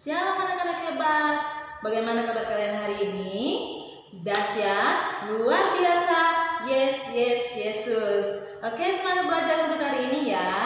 Shalom anak-anak hebat. Bagaimana kabar kalian hari ini? Dahsyat, luar biasa. Yes, Yesus. Oke, semangat belajar untuk hari ini ya.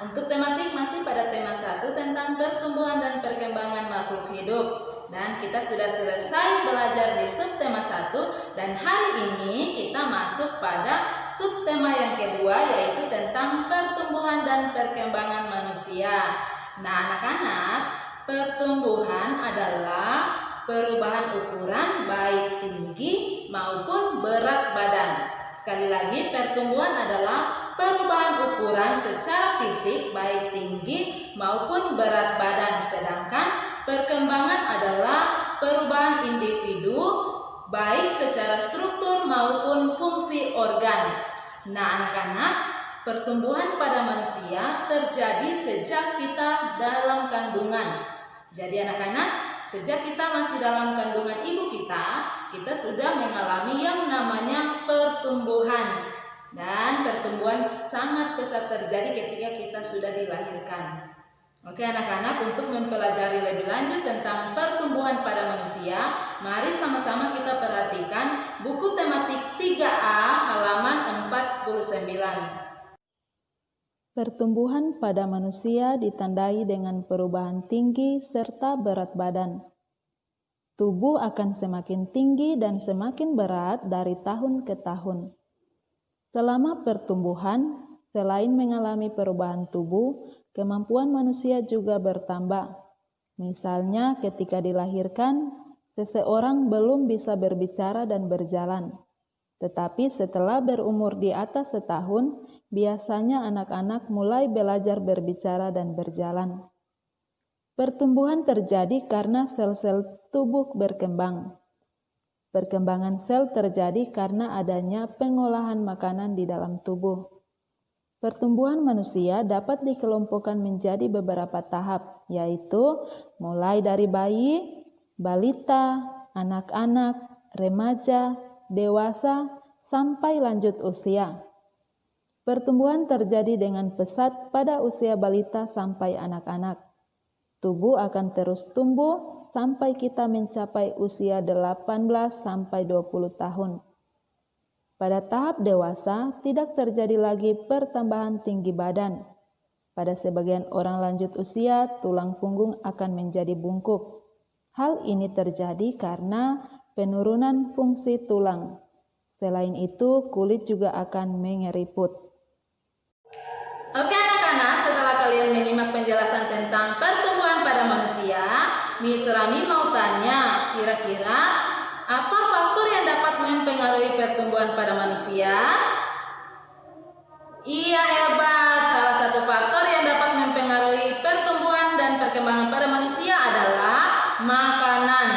Untuk tematik masih pada tema 1 tentang pertumbuhan dan perkembangan makhluk hidup. Dan kita sudah selesai belajar di subtema 1 dan hari ini kita masuk pada subtema yang kedua, yaitu tentang pertumbuhan dan perkembangan manusia. Nah, anak-anak, pertumbuhan adalah perubahan ukuran baik tinggi maupun berat badan. Sekali lagi, pertumbuhan adalah perubahan ukuran secara fisik baik tinggi maupun berat badan. Sedangkan perkembangan adalah perubahan individu baik secara struktur maupun fungsi organ. Nah, anak-anak, pertumbuhan pada manusia terjadi sejak kita dalam kandungan. Jadi anak-anak, sejak kita masih dalam kandungan ibu kita sudah mengalami yang namanya pertumbuhan. Dan pertumbuhan sangat pesat terjadi ketika kita sudah dilahirkan. Oke anak-anak, untuk mempelajari lebih lanjut tentang pertumbuhan pada manusia, mari sama-sama kita perhatikan buku tematik 3A halaman 49. Pertumbuhan pada manusia ditandai dengan perubahan tinggi serta berat badan. Tubuh akan semakin tinggi dan semakin berat dari tahun ke tahun. Selama pertumbuhan, selain mengalami perubahan tubuh, kemampuan manusia juga bertambah. Misalnya ketika dilahirkan, seseorang belum bisa berbicara dan berjalan. Tetapi setelah berumur di atas setahun, biasanya anak-anak mulai belajar berbicara dan berjalan. Pertumbuhan terjadi karena sel-sel tubuh berkembang. Perkembangan sel terjadi karena adanya pengolahan makanan di dalam tubuh. Pertumbuhan manusia dapat dikelompokkan menjadi beberapa tahap, yaitu mulai dari bayi, balita, anak-anak, remaja, dewasa, sampai lanjut usia. Pertumbuhan terjadi dengan pesat pada usia balita sampai anak-anak. Tubuh akan terus tumbuh sampai kita mencapai usia 18 sampai 20 tahun. Pada tahap dewasa, tidak terjadi lagi pertambahan tinggi badan. Pada sebagian orang lanjut usia, tulang punggung akan menjadi bungkuk. Hal ini terjadi karena penurunan fungsi tulang. Selain itu, kulit juga akan mengeriput. Oke anak-anak, setelah kalian menyimak penjelasan tentang pertumbuhan pada manusia, Miss Rani mau tanya, kira-kira apa faktor yang dapat mempengaruhi pertumbuhan pada manusia? Iya, hebat. Salah satu faktor yang dapat mempengaruhi pertumbuhan dan perkembangan pada manusia adalah makanan.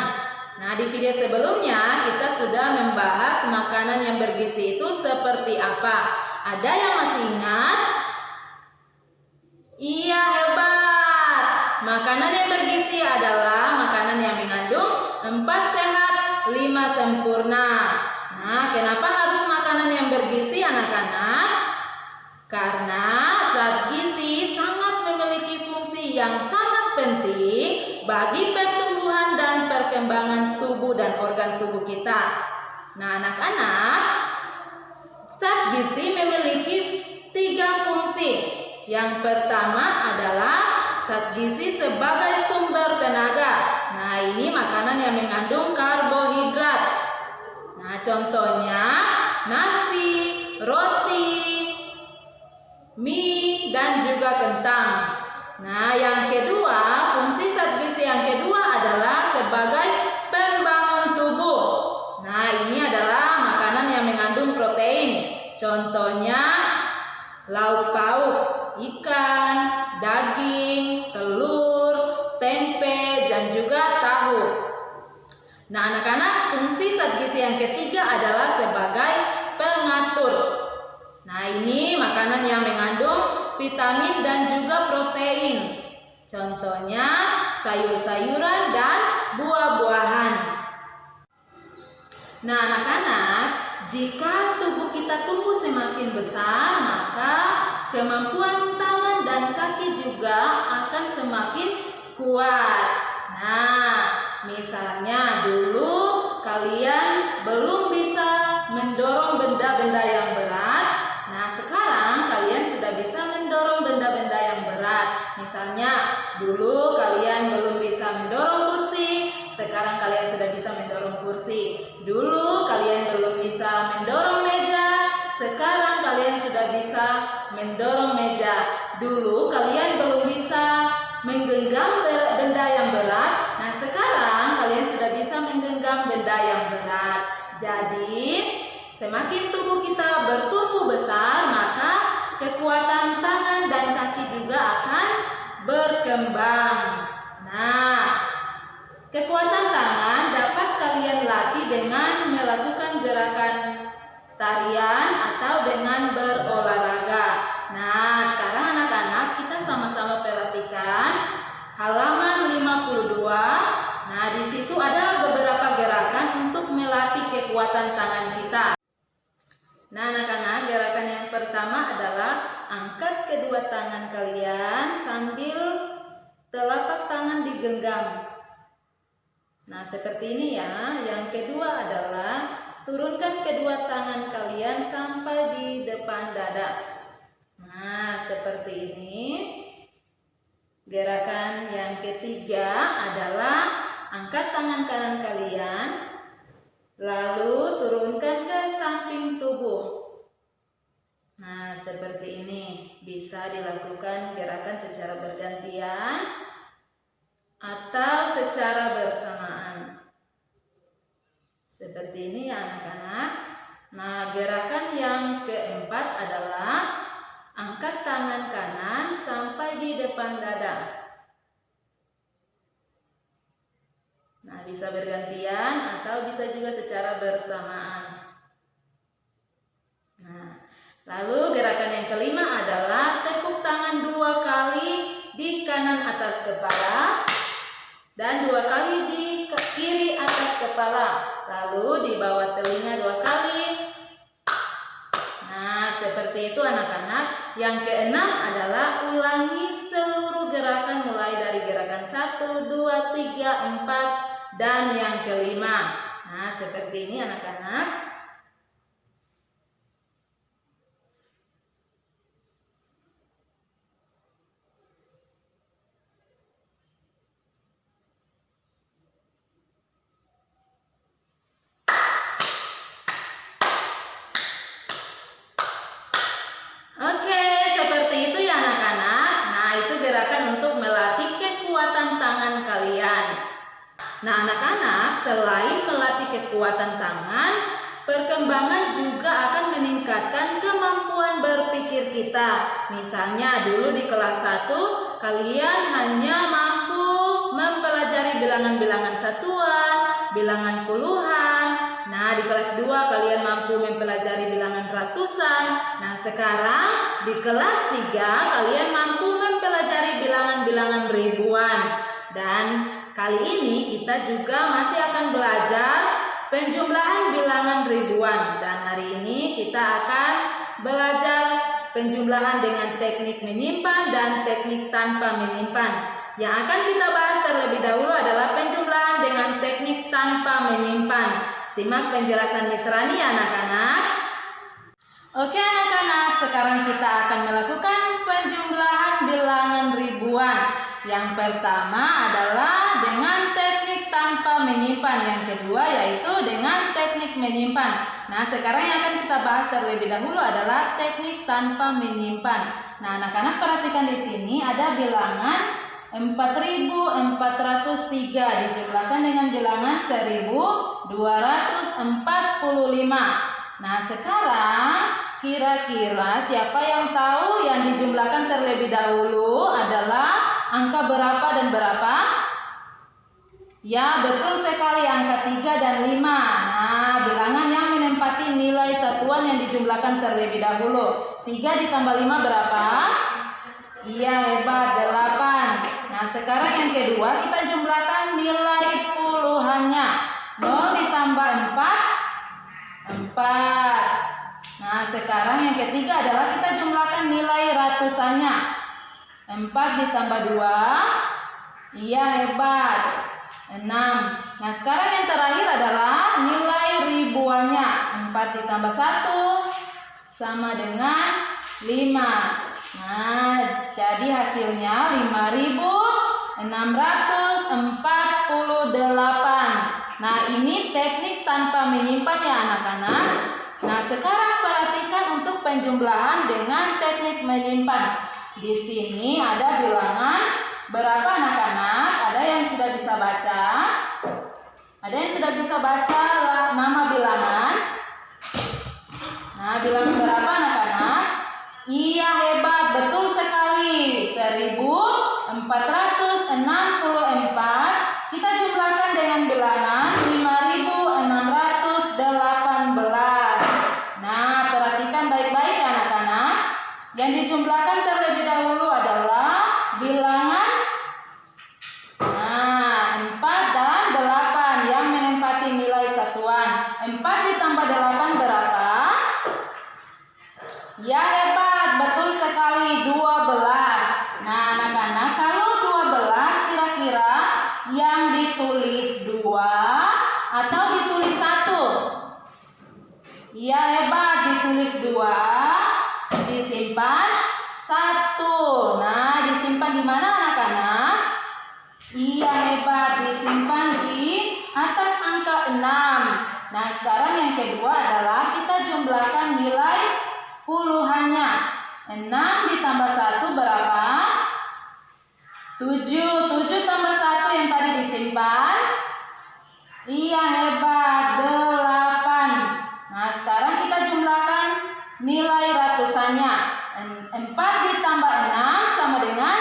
Nah, di video sebelumnya kita sudah membahas makanan yang bergizi itu seperti apa. Ada yang masih ingat? Iya, hebat. Makanan yang bergizi adalah makanan yang mengandung 4 sehat, 5 sempurna. Nah, kenapa harus makanan yang bergizi anak-anak? Karena zat gizi sangat memiliki fungsi yang sangat penting bagi pertumbuhan dan perkembangan tubuh dan organ tubuh kita. Nah, anak-anak, zat gizi memiliki 3 fungsi. Yang pertama adalah zat gizi sebagai sumber tenaga. Nah, ini makanan yang mengandung karbohidrat. Nah, contohnya nasi, roti, mie, dan juga kentang. Nah, yang kedua, fungsi zat gizi yang kedua adalah sebagai pembangun tubuh. Nah, ini adalah makanan yang mengandung protein. Contohnya lauk pauk, ikan, daging, telur, tempe, dan juga tahu. Nah, anak-anak, fungsi zat gizi yang ketiga adalah sebagai pengatur. Nah, ini makanan yang mengandung vitamin dan juga protein. Contohnya sayur-sayuran dan buah-buahan. Nah, anak-anak, jika tubuh kita tumbuh semakin besar, maka kemampuan tangan dan kaki juga akan semakin kuat. Nah, misalnya dulu kalian belum bisa mendorong benda-benda yang berat. Nah, sekarang kalian sudah bisa mendorong benda-benda yang berat. Misalnya dulu kalian belum bisa mendorong kursi, sekarang kalian sudah bisa mendorong kursi. Dulu kalian belum bisa mendorong meja, sekarang kalian sudah bisa mendorong meja. Dulu kalian belum bisa menggenggam benda yang berat. Nah, sekarang kalian sudah bisa menggenggam benda yang berat. Jadi, semakin tubuh kita bertumbuh besar, maka kekuatan tangan dan kaki juga akan berkembang. Nah, kekuatan tangan dapat kalian latih dengan melakukan gerakan tarian atau dengan berolahraga. Nah, sekarang anak-anak kita sama-sama perhatikan halaman 52. Nah, di situ ada beberapa gerakan untuk melatih kekuatan tangan kita. Nah, anak-anak, gerakan yang pertama adalah angkat kedua tangan kalian sambil telapak tangan digenggam. Nah, seperti ini ya. Yang kedua adalah turunkan kedua tangan kalian sampai di depan dada. Nah, seperti ini. Gerakan yang ketiga adalah angkat tangan kanan kalian, lalu turunkan ke samping tubuh. Nah, seperti ini. Bisa dilakukan gerakan secara bergantian atau secara bersamaan. Seperti ini ya anak-anak. Nah, gerakan yang keempat adalah angkat tangan kanan sampai di depan dada. Nah, bisa bergantian atau bisa juga secara bersamaan. Nah, lalu gerakan yang kelima adalah tepuk tangan 2 kali di kanan atas kepala dan 2 kali di kiri atas kepala. Lalu di bawah telinga 2 kali. Nah, seperti itu anak-anak. Yang keenam adalah ulangi seluruh gerakan mulai dari gerakan 1, 2, 3, 4 dan yang kelima. Nah, seperti ini anak-anak. Oke, seperti itu ya anak-anak. Nah, itu gerakan untuk melatih kekuatan tangan kalian. Nah, anak-anak, selain melatih kekuatan tangan, perkembangan juga akan meningkatkan kemampuan berpikir kita. Misalnya dulu di kelas 1, kalian hanya mampu mempelajari bilangan-bilangan satuan, bilangan puluhan. Nah, di kelas 2 kalian mampu mempelajari bilangan ratusan. Nah, sekarang di kelas 3 kalian mampu mempelajari bilangan-bilangan ribuan. Dan kali ini kita juga masih akan belajar penjumlahan bilangan ribuan. Dan hari ini kita akan belajar penjumlahan dengan teknik menyimpan dan teknik tanpa menyimpan. Yang akan kita bahas terlebih dahulu adalah penjumlahan dengan teknik tanpa menyimpan. Simak penjelasan Miss Rani ya anak-anak. Oke anak-anak, sekarang kita akan melakukan penjumlahan bilangan ribuan. Yang pertama adalah dengan teknik tanpa menyimpan. Yang kedua yaitu dengan teknik menyimpan. Nah, sekarang yang akan kita bahas terlebih dahulu adalah teknik tanpa menyimpan. Nah, anak-anak perhatikan di sini ada bilangan 4.403 dijumlahkan dengan bilangan 1.245. Nah, sekarang kira-kira siapa yang tahu yang dijumlahkan terlebih dahulu adalah angka berapa dan berapa? Ya, betul sekali, angka 3 dan 5. Nah, bilangan yang menempati nilai satuan yang dijumlahkan terlebih dahulu. 3 ditambah 5 berapa? Iya, hebat, 8. Nah, sekarang yang kedua kita jumlahkan nilai puluhannya. 0 ditambah 4, 4. Nah, sekarang yang ketiga adalah kita jumlahkan nilai ratusannya. 4 ditambah 2, Iya, hebat. 6. Nah, sekarang yang terakhir adalah nilai ribuannya. 4 ditambah 1 sama dengan 5. Nah, jadi hasilnya 5.648. Nah, ini teknik tanpa menyimpan ya anak-anak. Nah, sekarang perhatikan untuk penjumlahan dengan teknik menyimpan. Di sini ada bilangan berapa anak-anak? Ada yang sudah bisa baca? Ada yang sudah bisa baca nama bilangan? Nah, bilangan berapa anak-anak? Iya, hebat, betul sekali. 1464. Kita jumlahkan dengan bilangan 5618. Nah, perhatikan baik-baik ya anak-anak. Yang dijumlahkan terlebih dahulu adalah bilangan 4 dan 8 yang menempati nilai satuan. 4 ditambah 8 berapa? Ya, hebat, betul sekali, 12. Nah, anak-anak, kalau 12 kira-kira yang ditulis 2 atau ditulis 1? Ya, hebat, ditulis 2, disimpan 1. Nah, disimpan di mana anak-anak? Iya, hebat, disimpan di atas angka 6. Nah, sekarang yang kedua adalah kita jumlahkan nilai puluhannya. 6 ditambah 1 berapa? 7. 7 tambah 1 yang tadi disimpan. Iya, hebat, 8. Nah, sekarang kita jumlahkan nilai ratusannya. 4 ditambah 6 sama dengan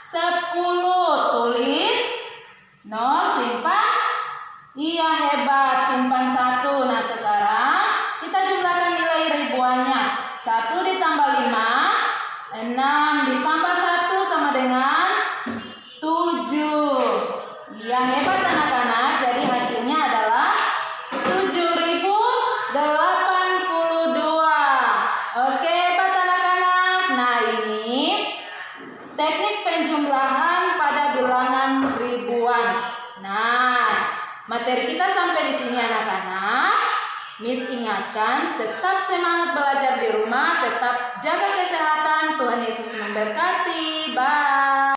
10. Tulis 0, simpan. Iya, hebat, simpan 1. Nah, sekarang kita jumlahkan nilai ribuannya. 1 ditambah 5, 6 ditambah 1 sama dengan 7. Iya, hebat anak-anak. Jadi hasilnya adalah 7.082. Oke, hebat anak-anak. Nah, ini teknik penjumlahan pada bilangan ribuan. Nah, materi kita sampai di sini anak-anak. Miss ingatkan, tetap semangat belajar di rumah, tetap jaga kesehatan. Tuhan Yesus memberkati. Bye.